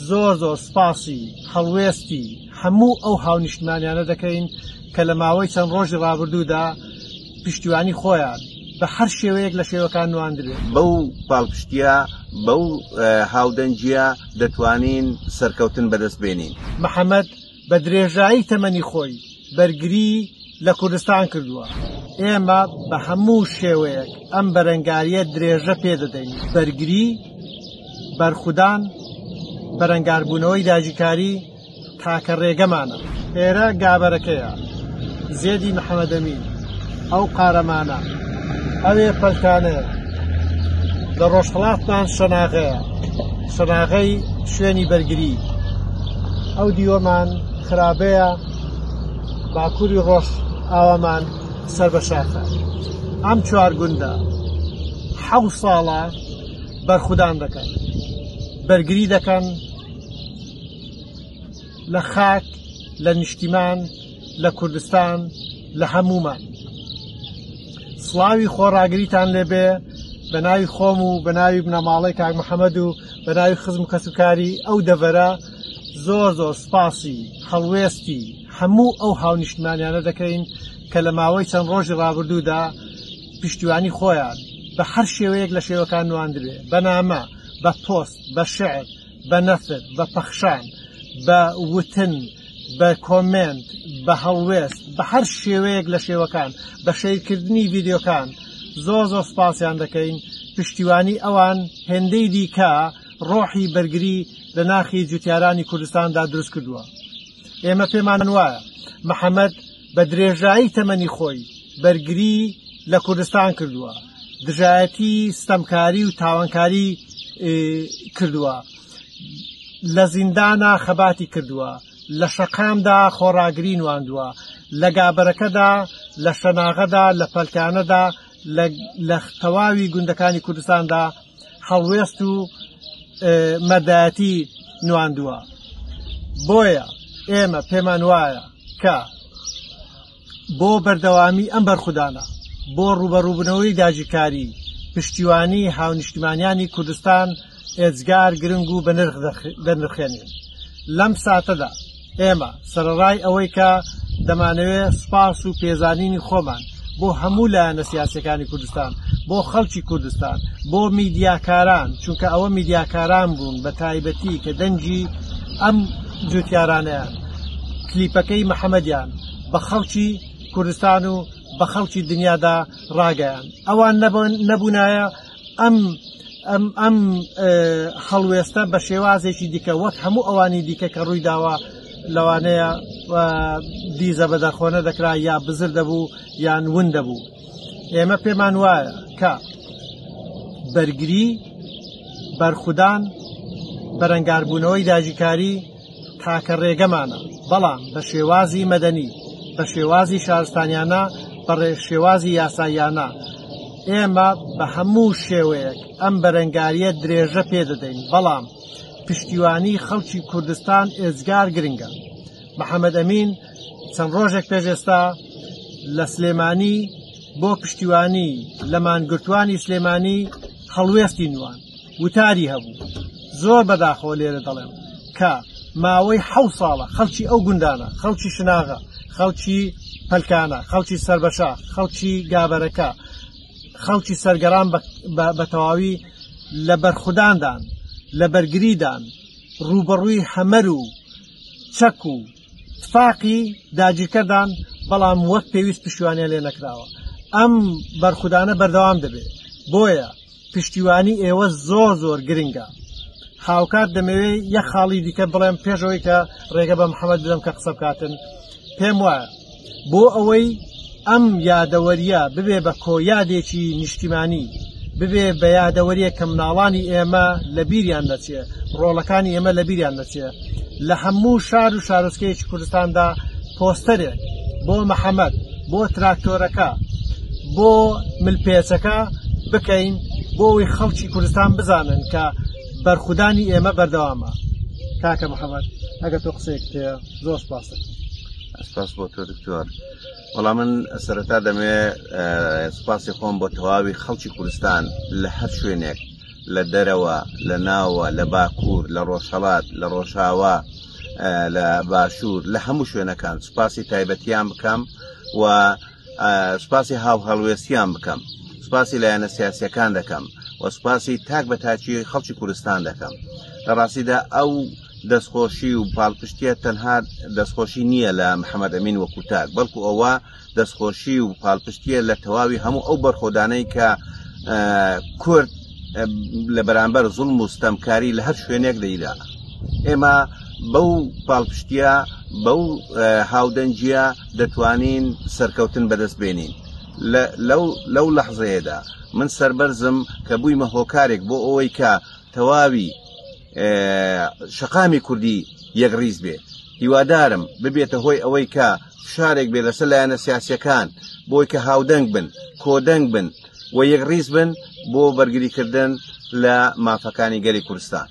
زۆر سپاسی هەڵوێستی هەموو ئەو هاونیشتمانیانە دەکەین کە لە ماوەی چەند ڕۆژی ڕابردوودا پشتیوانی خۆیان بە هەر شێوەیەک لە شێوەکان نواندرێت. بەو پاڵپشتیە بەو هاودەنجیە دەتوانین سەرکەوتن بەدەست بێنین. محەممەد بە درێژایی تەمەنی خۆی بەرگری لە کوردستان کردووە. ئێمە بە هەموو شێوەیەک ئەم بەرەنگاریە درێژە پێدەدەین. بەرگری بەرخودان بەرەنگاربوونەوەی داگیرکاری تاکە ڕێگەمانە. ئێرە گابەرەکەیە زێدی محەممەد ئەمین ئەو قارەمانە ئەوێ پەلکانەیە لە ڕۆژهەڵاتمان شەناغەیە شەناغەی شوێنی بەرگری ئەو دیوەمان خراپەیە باکووری ڕۆژ ئاوامان سەر بە شاخە. ئەم چوار گوندە 7 ساڵە بەرخودان دەکەن بەرگری دەکەن لە خاک لە نیشتیمان لە کوردستان لە هەمومان. سڵاوی خۆڕاگریتان لێبێ بە ناوی خۆم و بە ناوی بنەماڵەی کاک محەممەد و بە ناوی خزم و کەسوکاری ئەو دەڤەرە زۆر سپاسی هەڵوێستی هەموو ئەو هاونیشتمانیانە دەکەین کە لە ماوەی چەند ڕۆژی ڕابردوودا پشتیوانی خۆیان بە هەر شێوەیەک لە شێوەکان نواندرێ، بە نامە، بە پۆست، بە شعر، بە نەثر، بە پەخشان، بە وتن، بە کۆمنت، بە هەڵوێست، بە هەر شێوەیەک لە شێوەکان، بە شەیرکردنی ڤیدیۆکان زۆر سپاسیان دەکەین. پشتیوانی ئەوان هێندەی دیکە ڕۆحی بەرگری لە ناخی جوتیارانی کوردستاندا دروست کردووە. ئێمە پێمان وایە محەممەد بە درێژایی تەمەنی خۆی بەرگری لە کوردستان کردووە، دژایەتی ستەمکاری و تاوانکاری کردووە، لە زیندانە خەباتی کردووە، لە شەقامدا خۆڕاگری نواندووە، لە گابەرەکەدا، لە شەناغەدا، لە پەلکانەدا، لە تەواوی گوندەکانی کوردستاندا هەڵوێست و مەدایەتی نواندووە. بۆیە ئێمە پێمان وایە کە بۆ بەردەوامی ئەم بەرخودانە بۆ ڕوبەڕووبوونەوەی داگیرکاری پشتیوانی هاونیشتمانیانی کوردستان ئێجگار گرنگ و بەنرخێنین. لەم ساتەدا ئێمە سەرەڕای ئەوەی کە دەمانەوێت سوپاس و پێزانینی خۆمان بۆ هەموو لایەنە سیاسیەکانی کوردستان، بۆ خەڵکی کوردستان، بۆ میدیاکاران، چونکە ئەوە میدیاکاران بوون بە تایبەتی کە دەنجی ئەم جوتیارانەیان کلیپەکەی محەممەدیان بە خەڵکی کوردستان و بە خەڵکی دنیادا ڕاگەیان. ئەوان نەبوونایە ئەم هەڵوێستە بە شێوازێکی دیکە وەک هەموو ئەوانی دیکە کە ڕووی داوە لەوانەیە دیزە بە دەرخۆنە دەکرا یا بزر دەبوو یان ون دەبوو. ئێمە پێمان وایە کە بەرگری بەرخودان بەرەنگاربوونەوەی داگیرکاری تاکە ڕێگەمانە، بەڵام بە شێوازی مەدەنی، بە شێوازی شارستانیانە، بە شێوازی یاساییانە ئێمە بە هەموو شێوەیەک ئەم بەرەنگاریە درێژە پێدەدەین. بەڵام پشتیوانی خەڵکی کوردستان ئێجگار گرنگە. محەممەد ئەمین چەند ڕۆژێک پێش ئێستا لە سلێمانی بۆ پشتیوانی لە مانگرتوانی سلێمانی هەڵوێستی نوان وتاری هەبوو. زۆر بەداخەوە لێرە دەڵێم کە ماوەی 7 ساڵە خەڵکی ئەو گوندانە، خەڵکی شناغە، خەڵکی پەلکانە، خەڵکی سەربەشاخ، خەڵکی گابەرەکە، خەڵکی سەرگەران بە تەواوی لە بەرخوداندان، لە بەرگریدان، ڕوبەڕووی هەمەر و چەک و تفاقی داگیرکەدان، بەڵام وەک پێویست پشتیوانیان لێ نەکراوە. ئەم بەرخودانە بەردەوام دەبێت. بۆیە پشتیوانی ئێوە زۆر گرنگە. هاوکات دەمەوێت یەک خاڵی دیکە بڵێم پێشەوەی کە ڕێگە بە محەممەد بدەم کە قسە بکاتن. پێم وایە بۆ ئەوەی ئەم یادەوەریە ببێ بە کۆیادێکی نیشتیمانی، ببێ بە یادەوەریە کە مناڵانی ئێمە لە بیریان نەچێ، ڕۆڵەکانی ئێمە لە بیریان نەچێ، لە هەموو شار و شارۆچکەیەکی کوردستاندا پۆستەرێک بۆ محەممەد، بۆ تراکتۆرەکە، بۆ ملپێچەکە بکەین بۆ ئەوەی خەڵکی کوردستان بزانن کە بەرخودانی ئێمە بەردەوامە. کاکە محەممەد ئەگە تۆ قسەیەک هەیە زۆر سپاس. سپاس بۆ تۆ دکتۆر. وەڵام من سەرەتا دەمێ سپاسی خۆم بۆ تەواوی خەڵکی کوردستان لە هەر شوێنێک لە دەرەوە لە ناوە لە باکوور لە ڕۆژهەڵات لە ڕۆژاوا لە باشوور لە هەموو شوێنەکان سوپاسی تایبەتیان بکەم و سوپاسی هاو هەڵوێستیان بکەم سوپاسی لایەنە سیاسیەکان دەکەم و سوپاسی تاک بە تاچی خەڵکی کوردستان دەکەم لە ڕاستیدا ئەو دەستخۆشی و پاڵپشتیە تەنها دەستخۆشی نییە لە محەممەد ئەمین وەکو تاک بەڵکو ئەوە دەستخۆشی و پاڵپشتیە لە تەواوی هەموو ئەو بەرخۆدانەی کە کورد لە بەرامبەر زوڵم و ستەمکاری لە هەر شوێنێک دەیدا ئێمە بەو پاڵپشتیە بەو هاودەنجیە دەتوانین سەرکەوتن بەدەست بێنین لەو لەحظەیەدا من سەربەرزم کە بوویمە هۆکارێک بۆ ئەوەی کە تەواوی شەقامی کوردی یەکڕیز بێ هیوادارم ببێتە هۆی ئەوەی کە فشارێک بێ لەسەر لایەنە سیاسیەکان بۆی کە هاودەنگ بن کۆدەنگ بن و یەکڕیز بن بۆ بەرگریکردن لە مافەکانی گەلی کوردستان